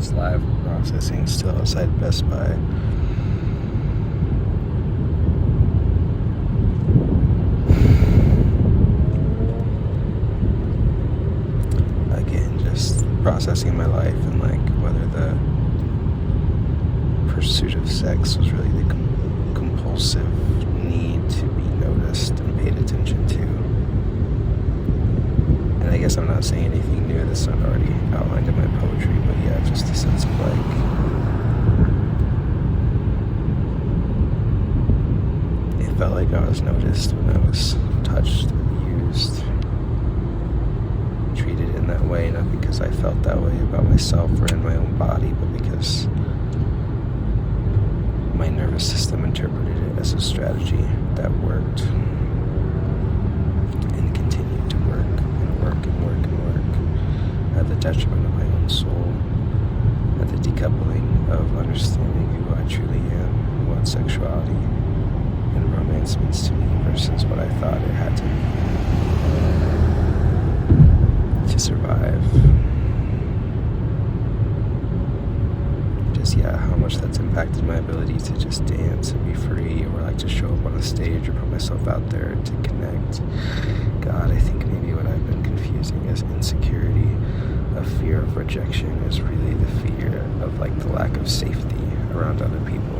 it's live processing still outside Best Buy. Again, just processing my life and like whether the pursuit of sex was really the compulsive need to be noticed and paid attention to. And I guess I'm not saying anything new that's not already outlined in my poetry, but yeah, just a sense of like it felt like I was noticed when I was touched, used, treated in that way, not because I felt that way about myself or in my own body, but because my nervous system interpreted it as a strategy that worked and continued to work and work and work and work at the detriment of my own soul, at the decoupling of understanding who I truly am and what sexuality and romance means to me versus what I thought it had to survive. Just, yeah, how much that's impacted my ability to just dance and be free, or like to show up on a stage or put myself out there to connect. God, I think maybe what I've been confusing as insecurity, a fear of rejection, is really the fear of like the lack of safety around other people.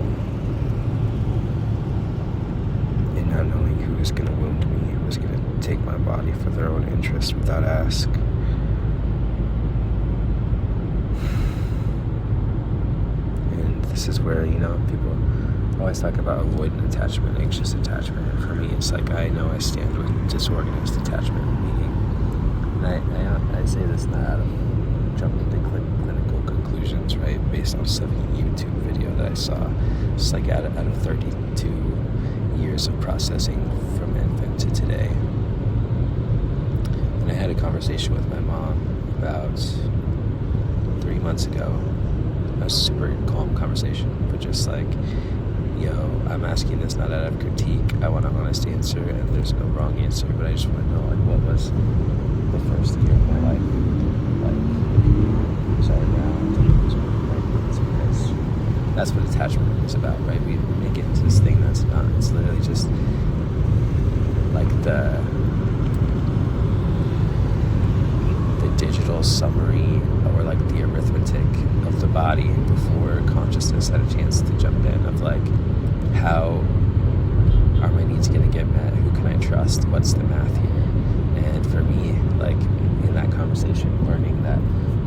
And not knowing who is going to wound me, who is going to take my body for their own interest without ask. This is where, people always talk about avoidant attachment, anxious attachment. And for me, it's like I know I stand with disorganized attachment, meaning, and I say this not out of jumping to clinical conclusions, right, based on some YouTube video that I saw. It's like out of 32 years of processing from infant to today. And I had a conversation with my mom about 3 months ago. A super calm conversation, but just like, I'm asking this not out of critique. I want an honest answer, and there's no wrong answer, but I just want to know, like, what was the first year of my life like? Sorry, because that's what attachment is about, right? We make it into this thing that's not. It's literally just like the digital summary, or like the arithmetic of the body before consciousness had a chance to jump in, of like, how are my needs going to get met? Who can I trust? What's the math here? And for me, like in that conversation, learning that,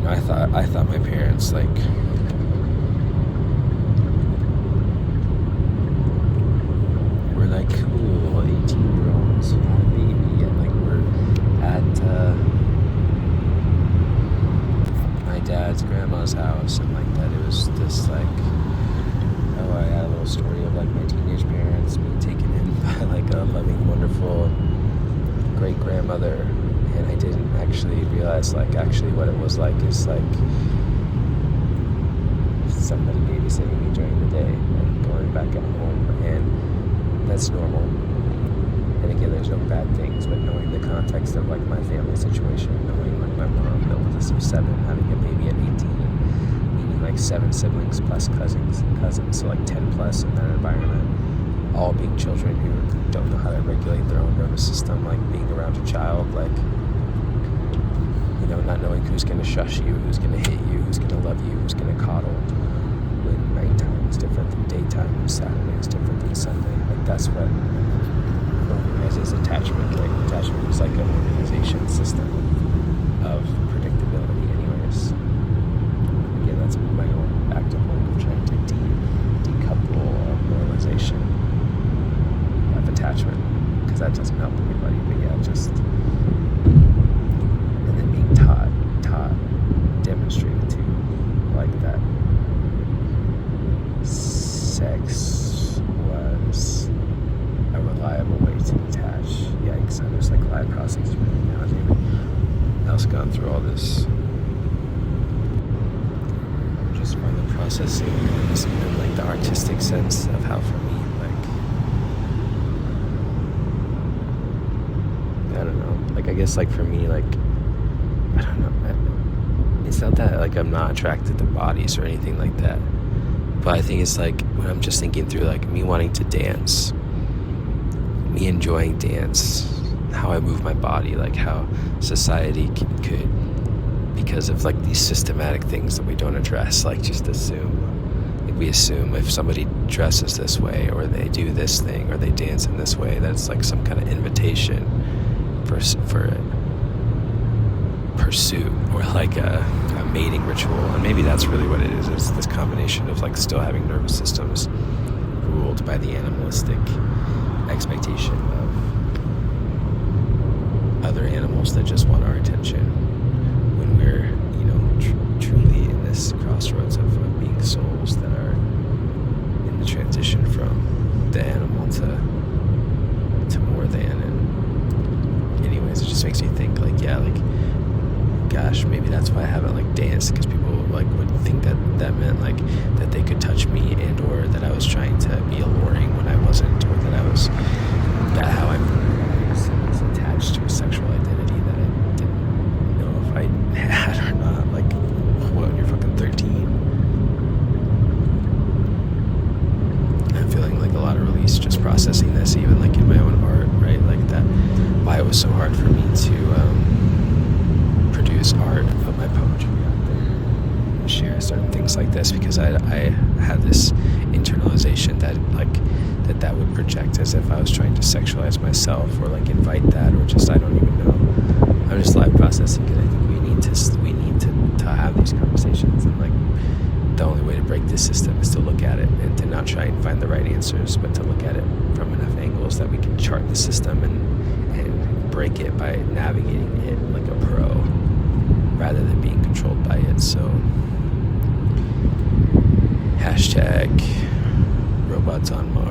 I thought my parents like were like cool 18-year-olds, had a baby, and like we're at my dad's grandma's house, and like that it was this like, I had a little story of like my teenage parents being taken in by like a loving, wonderful great grandmother, and I didn't actually realize like actually what it was like is like somebody babysitting me during the day and going back at home, and that's normal. And again, there's no bad things, but knowing the context of like my family situation, knowing like my mom, the oldest of 7, having a baby at 18, meaning like 7 siblings plus cousins, so like 10 plus in that environment, all being children who don't know how to regulate their own nervous system, like being around a child, like, not knowing who's going to shush you, who's going to hit you, who's going to love you, who's going to coddle, when nighttime is different than daytime, and Saturday is different than Sunday. Like that's what organizes attachment, right? Attachment is like an organization system of predictability anyways. Again, that's my own active work of trying to decouple moralization of attachment, because that doesn't help anybody, but yeah, just, and then being taught, demonstrated to, like that sex was a reliable way to detach. Yikes, I'm just like live processing right now, dude. I also gone through all this just from the processing and like the artistic sense of how for me, like, I don't know, like I guess like for me, like, I don't know, it's not that like I'm not attracted to bodies or anything like that, but I think it's like when I'm just thinking through like me wanting to dance, me enjoying dance, how I move my body, like how society could, because of like these systematic things that we don't address, like just assume. Like we assume if somebody dresses this way or they do this thing or they dance in this way, that's like some kind of invitation for pursuit or like a mating ritual. And maybe that's really what it is. It's this combination of like still having nervous systems ruled by the animalistic expectation of other animals that just want our attention, when we're, truly in this crossroads of being souls that are in the transition from the animal to more than. And anyways, it just makes me think like, gosh, maybe that's why I haven't like danced, because people like would think that meant like that they could touch me and or that I was trying to be alluring when I wasn't, or that I was how I'm attached to a sexual identity that I didn't know if I had or not. Like, what, when you're fucking 13? I'm feeling like a lot of release just processing this, even like in my own art, right? Like that, why it was so hard for me to produce art, put my poetry out there, share certain things like this, because I had this internalization that like that would project as if I was trying to sexualize myself or like invite that, or just I don't even know. I'm just live processing it. I think we need to have these conversations, and like the only way to break this system is to look at it and to not try and find the right answers, but to look at it from enough angles that we can chart the system and break it by navigating it like a pro rather than being controlled by it. So #robotsonmars.